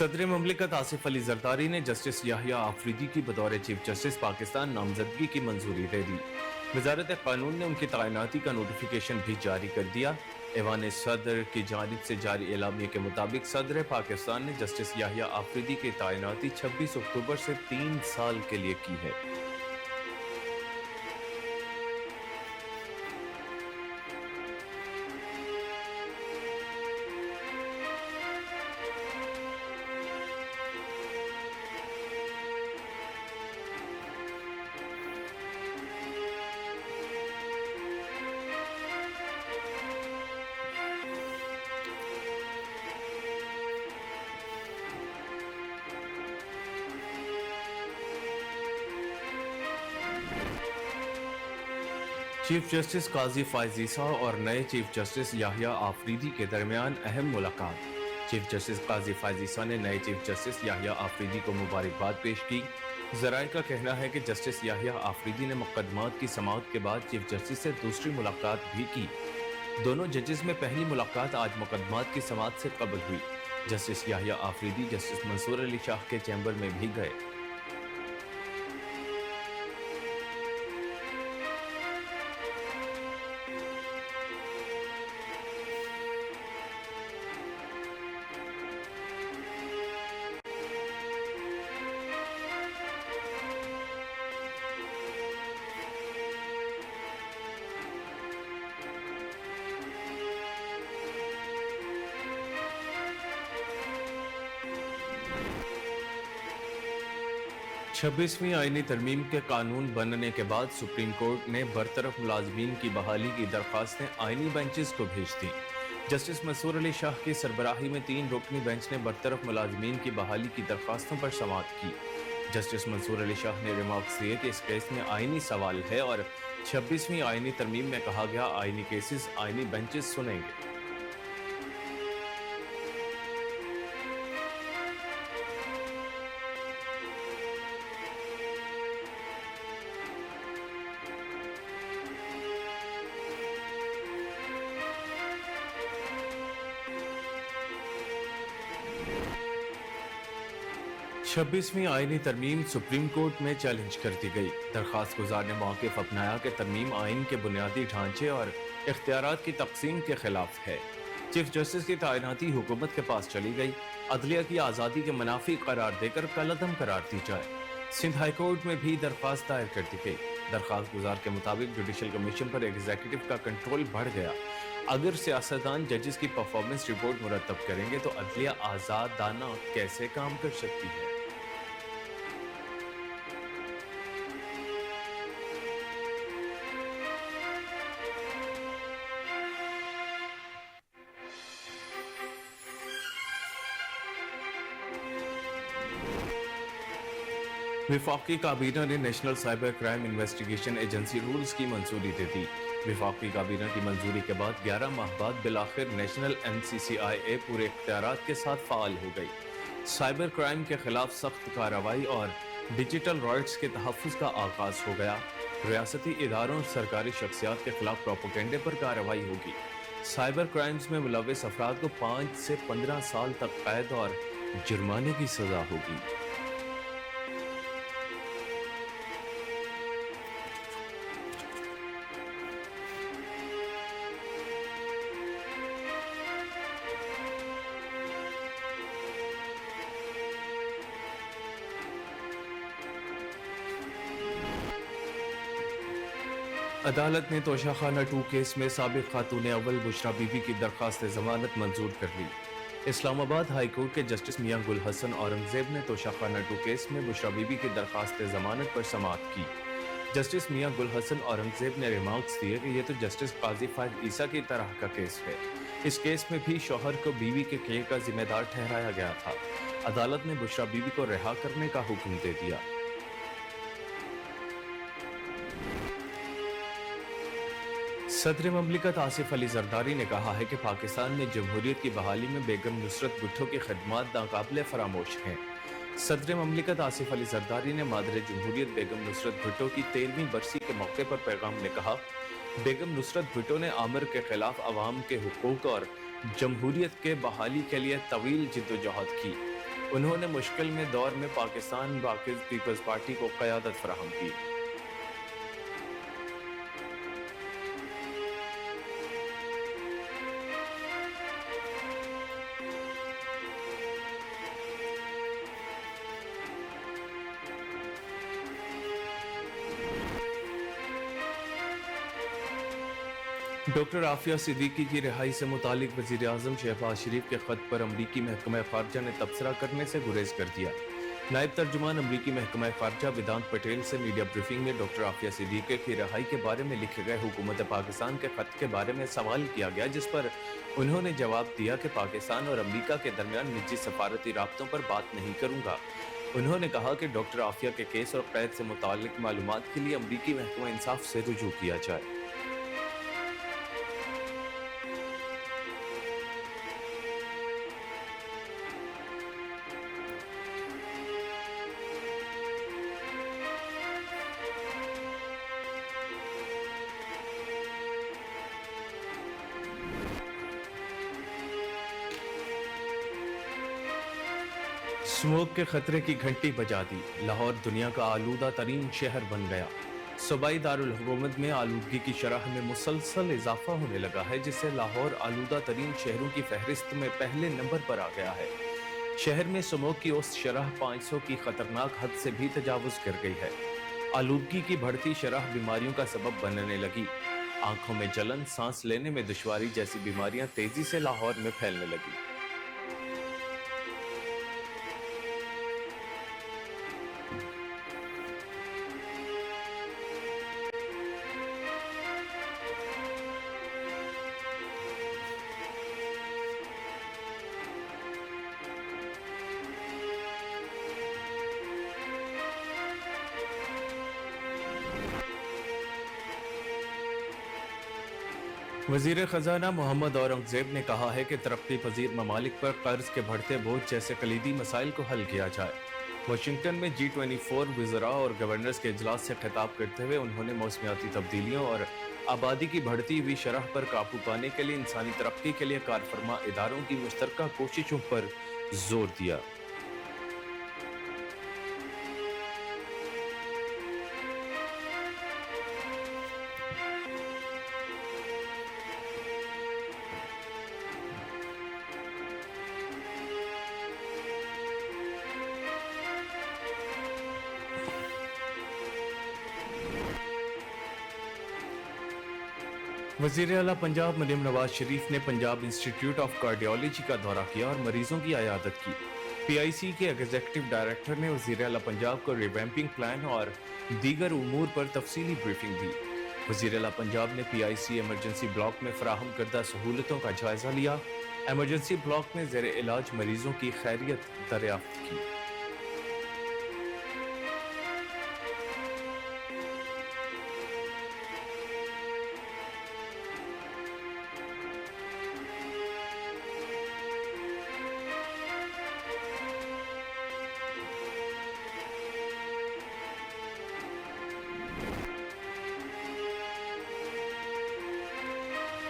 صدر مملکت آصف علی زرداری نے جسٹس یحییٰ آفریدی کی بطور چیف جسٹس پاکستان نامزدگی کی منظوری دے دی۔ وزارت قانون نے ان کی تعیناتی کا نوٹیفیکیشن بھی جاری کر دیا۔ ایوان صدر کی جانب سے جاری اعلامیے کے مطابق صدر پاکستان نے جسٹس یحییٰ آفریدی کی تعیناتی 26 اکتوبر سے 3 سال کے لیے کی ہے۔ چیف جسٹس قاضی فائز عیسیٰ اور نئے چیف جسٹس یحییٰ آفریدی کے درمیان اہم ملاقات۔ چیف جسٹس قاضی فائز عیسیٰ نے نئے چیف جسٹس یحییٰ آفریدی کو مبارکباد پیش کی۔ ذرائع کا کہنا ہے کہ جسٹس یحییٰ آفریدی نے مقدمات کی سماعت کے بعد چیف جسٹس سے دوسری ملاقات بھی کی۔ دونوں ججز میں پہلی ملاقات آج مقدمات کی سماعت سے قبل ہوئی۔ جسٹس یحییٰ آفریدی جسٹس منصور علی شاہ کے چیمبر میں بھی گئے۔ 26ویں آئینی ترمیم کے قانون بننے کے بعد سپریم کورٹ نے برطرف ملازمین کی بحالی کی درخواستیں آئینی بینچز کو بھیج دیں۔ جسٹس منصور علی شاہ کی سربراہی میں 3 رکنی بینچ نے برطرف ملازمین کی بحالی کی درخواستوں پر سماعت کی۔ جسٹس منصور علی شاہ نے ریمارکس دیے کہ اس کیس میں آئینی سوال ہے اور 26ویں آئینی ترمیم میں کہا گیا آئینی کیسز آئینی بینچز سنیں گے۔ چھبیسویں آئینی ترمیم سپریم کورٹ میں چیلنج کر دی گئی۔ درخواست گزار نے موقف اپنایا کہ ترمیم آئین کے بنیادی ڈھانچے اور اختیارات کی تقسیم کے خلاف ہے۔ چیف جسٹس کی تعیناتی حکومت کے پاس چلی گئی۔ عدلیہ کی آزادی کے منافی قرار دے کر کالعدم قرار دی جائے۔ سندھ ہائی کورٹ میں بھی درخواست دائر کر دی گئی۔ درخواست گزار کے مطابق جوڈیشل کمیشن پر ایگزیکٹو کا کنٹرول بڑھ گیا۔ اگر سیاستدان ججز کی پرفارمنس رپورٹ مرتب کریں گے تو عدلیہ آزادانہ کیسے کام کر سکتی ہے؟ وفاقی کابینہ نے national cyber crime investigation agency rules کی منظوری دے دی۔ وفاقی کابینہ کی منظوری کے بعد 11 ماہ بعد بالآخر نیشنل NCCIA پورے اختیارات کے ساتھ فعال ہو گئی۔ سائبر کرائم کے خلاف سخت کارروائی اور ڈیجیٹل رائٹس کے تحفظ کا آغاز ہو گیا۔ ریاستی اداروں اور سرکاری شخصیات کے خلاف پروپیگنڈے پر کارروائی ہوگی۔ سائبر کرائمز میں ملوث افراد کو 5 سے 15 سال تک قید اور جرمانے کی سزا ہوگی۔ عدالت نے توشہ خانہ 2 کیس میں سابق خاتون اول بشرا بی بی کی درخواست ضمانت منظور کر لی۔ اسلام آباد ہائی کورٹ کے جسٹس میاں گل حسن اورنگزیب نے توشہ خانہ 2 کیس میں بشرا بی بی کی درخواست ضمانت پر سماعت کی۔ جسٹس میاں گل حسن اورنگزیب نے ریمارکس دیے کہ یہ تو جسٹس قاضی فائز عیسیٰ کی طرح کا کیس ہے۔ اس کیس میں بھی شوہر کو بیوی کے کیے کا ذمہ دار ٹھہرایا گیا تھا۔ عدالت نے بشرا بی بی کو رہا کرنے کا حکم دے دیا۔ صدر مملکت آصف علی زرداری نے کہا ہے کہ پاکستان میں جمہوریت کی بحالی میں بیگم نصرت بھٹو کی خدمات ناقابل فراموش ہیں۔ صدر مملکت آصف علی زرداری نے مادر جمہوریت بیگم نصرت بھٹو کی 13ویں برسی کے موقع پر پیغام میں کہا، بیگم نصرت بھٹو نے آمر کے خلاف عوام کے حقوق اور جمہوریت کے بحالی کے لیے طویل جدوجہد کی۔ انہوں نے مشکل میں دور میں پاکستان پیپلز پارٹی کو قیادت فراہم کی۔ ڈاکٹر عافیہ صدیقی کی رہائی سے متعلق وزیر اعظم شہباز شریف کے خط پر امریکی محکمہ خارجہ نے تبصرہ کرنے سے گریز کر دیا۔ نائب ترجمان امریکی محکمہ خارجہ ویدانت پٹیل سے میڈیا بریفنگ میں ڈاکٹر عافیہ صدیقی کی رہائی کے بارے میں لکھے گئے حکومت پاکستان کے خط کے بارے میں سوال کیا گیا، جس پر انہوں نے جواب دیا کہ پاکستان اور امریکہ کے درمیان نجی سفارتی رابطوں پر بات نہیں کروں گا۔ انہوں نے کہا کہ ڈاکٹر عافیہ کے کیس اور قید سے متعلق معلومات کے لیے امریکی محکمہ انصاف سے رجوع کیا جائے۔ اسموگ کے خطرے کی گھنٹی بجا دی، لاہور دنیا کا آلودہ ترین شہر بن گیا۔ صوبائی دارالحکومت میں آلودگی کی شرح میں مسلسل اضافہ ہونے لگا ہے، جس سے لاہور آلودہ ترین شہروں کی فہرست میں پہلے نمبر پر آ گیا ہے۔ شہر میں اسموگ کی اوسط شرح 500 کی خطرناک حد سے بھی تجاوز کر گئی ہے۔ آلودگی کی بڑھتی شرح بیماریوں کا سبب بننے لگی۔ آنکھوں میں جلن، سانس لینے میں دشواری جیسی بیماریاں تیزی سے لاہور میں پھیلنے لگی۔ وزیر خزانہ محمد اورنگزیب نے کہا ہے کہ ترقی پذیر ممالک پر قرض کے بڑھتے بوجھ جیسے کلیدی مسائل کو حل کیا جائے۔ واشنگٹن میں G24 وزراء اور گورنرز کے اجلاس سے خطاب کرتے ہوئے انہوں نے موسمیاتی تبدیلیوں اور آبادی کی بڑھتی ہوئی شرح پر قابو پانے کے لیے انسانی ترقی کے لیے کارفرما اداروں کی مشترکہ کوششوں پر زور دیا۔ وزیر اعلیٰ پنجاب مریم نواز شریف نے پنجاب انسٹیٹیوٹ آف کارڈیالوجی کا دورہ کیا اور مریضوں کی عیادت کی۔ PIC کے ایگزیکٹو ڈائریکٹر نے وزیر اعلیٰ پنجاب کو ریویمپنگ پلان اور دیگر امور پر تفصیلی بریفنگ دی۔ وزیر اعلیٰ پنجاب نے PIC ایمرجنسی بلاک میں فراہم کردہ سہولتوں کا جائزہ لیا۔ ایمرجنسی بلاک میں زیر علاج مریضوں کی خیریت دریافت کی۔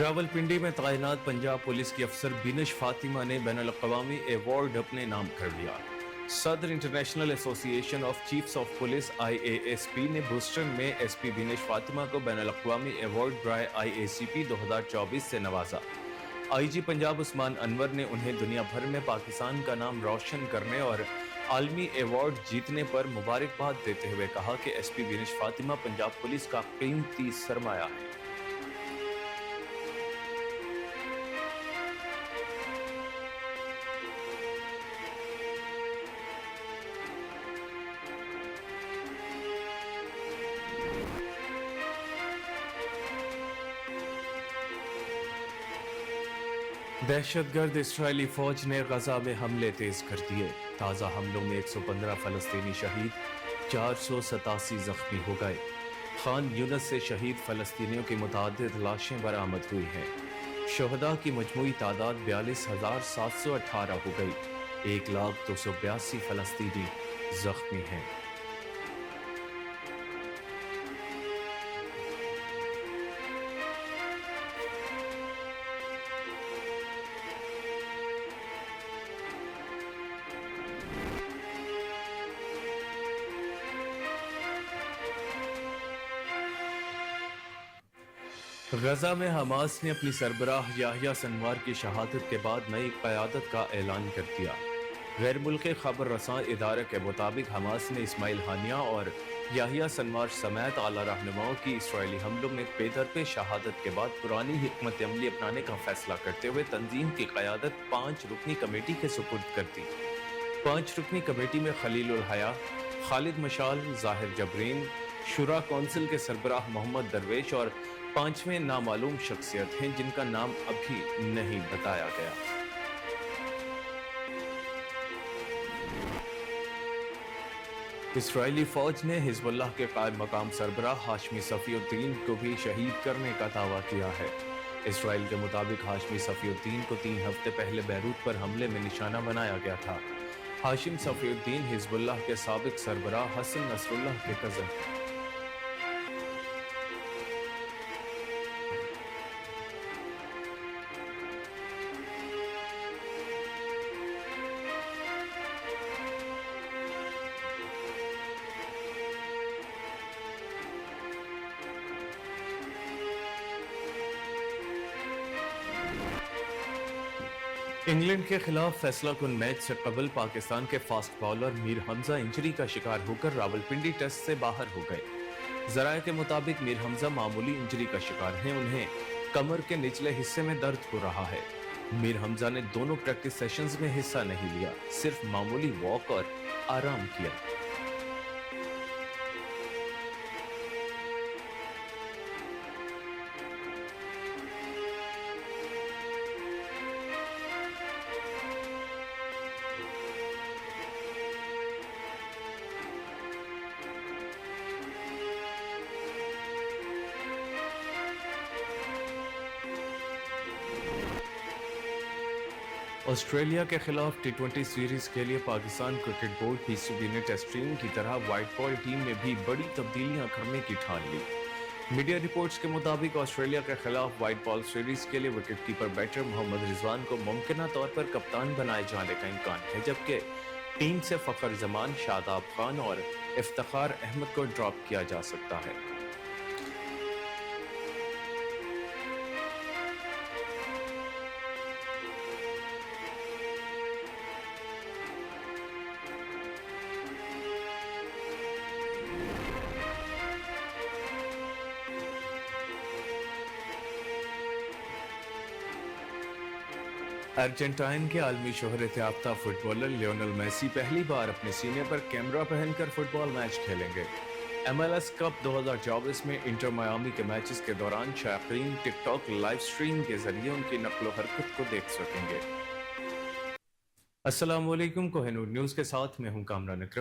راولپنڈی میں تعینات پنجاب پولیس کی افسر بینش فاطمہ نے بین الاقوامی ایوارڈ اپنے نام کر لیا۔ صدر انٹرنیشنل ایسوسی ایشن of chiefs of police IASP نے بوسٹن میں SP بینش فاطمہ کو بین الاقوامی ایوارڈ برائے IACP 2024 سے نوازا۔ IG پنجاب عثمان انور نے انہیں دنیا بھر میں پاکستان کا نام روشن کرنے اور عالمی ایوارڈ جیتنے پر مبارکباد دیتے ہوئے کہا کہ SP بینش فاطمہ پنجاب پولیس کا قیمتی سرمایہ ہے۔ دہشت گرد اسرائیلی فوج نے غزہ میں حملے تیز کر دیے۔ تازہ حملوں میں 115 فلسطینی شہید، 487 زخمی ہو گئے۔ خان یونس سے شہید فلسطینیوں کی متعدد لاشیں برآمد ہوئی ہیں۔ شہداء کی مجموعی تعداد 42,718 ہو گئی۔ 1,282 فلسطینی زخمی ہیں۔ غزہ میں حماس نے اپنی سربراہ یحییٰ سنوار کی شہادت کے بعد نئی قیادت کا اعلان کر دیا۔ غیر ملکی خبر رساں ادارے کے مطابق حماس نے اسماعیل ہانیہ اور یحییٰ سنوار سمیت اعلیٰ رہنماؤں کی اسرائیلی حملوں میں بے درپے شہادت کے بعد پرانی حکمت عملی اپنانے کا فیصلہ کرتے ہوئے تنظیم کی قیادت 5 رکنی کمیٹی کے سپرد کر دی۔ 5 رکنی کمیٹی میں خلیل الحیا، خالد مشال، ظاہر جبرین، شورا کونسل کے سربراہ محمد درویش اور 5ویں نامعلوم شخصیت ہیں جن کا نام ابھی نہیں بتایا گیا۔ اسرائیلی فوج نے حزب اللہ کے قائم مقام سربراہ ہاشمی صفی الدین کو بھی شہید کرنے کا دعویٰ کیا ہے۔ اسرائیل کے مطابق ہاشمی صفی الدین کو 3 ہفتے پہلے بیروت پر حملے میں نشانہ بنایا گیا تھا۔ ہاشم صفی الدین حزب اللہ کے سابق سربراہ حسن نصر اللہ کے کزن ہیں۔ انگلینڈ کے خلاف فیصلہ کن میچ سے قبل پاکستان کے فاسٹ باؤلر میر حمزہ انجری کا شکار ہو کر راولپنڈی ٹیسٹ سے باہر ہو گئے۔ ذرائع کے مطابق میر حمزہ معمولی انجری کا شکار ہیں، انہیں کمر کے نچلے حصے میں درد ہو رہا ہے۔ میر حمزہ نے دونوں پریکٹس سیشنز میں حصہ نہیں لیا، صرف معمولی واک اور آرام کیا۔ آسٹریلیا کے خلاف ٹی20 سیریز کے لیے پاکستان کرکٹ بورڈ پی سی بی نے ٹیسٹ ٹیم کی طرح وائٹ بال ٹیم میں بھی بڑی تبدیلیاں کرنے کی ٹھان لی۔ میڈیا رپورٹس کے مطابق آسٹریلیا کے خلاف وائٹ بال سیریز کے لیے وکٹ کیپر بیٹر محمد رضوان کو ممکنہ طور پر کپتان بنائے جانے کا امکان ہے، جبکہ ٹیم سے فخر زمان، شاداب خان اور افتخار احمد کو ڈراپ کیا جا سکتا ہے۔ ارجنٹائن کے عالمی شہرت یافتہ فٹ بالر لیونل میسی پہلی بار اپنے سینے پر کیمرہ پہن کر فٹ بال میچ کھیلیں گے۔ ایم ایل ایس کپ 2024 میں انٹر میامی کے میچز کے دوران شائقین ٹک ٹاک لائیو سٹریم کے ذریعے ان کی نقل و حرکت کو دیکھ سکیں گے۔ السلام علیکم، کوہ نور نیوز کے ساتھ میں ہوں کامران اکرم۔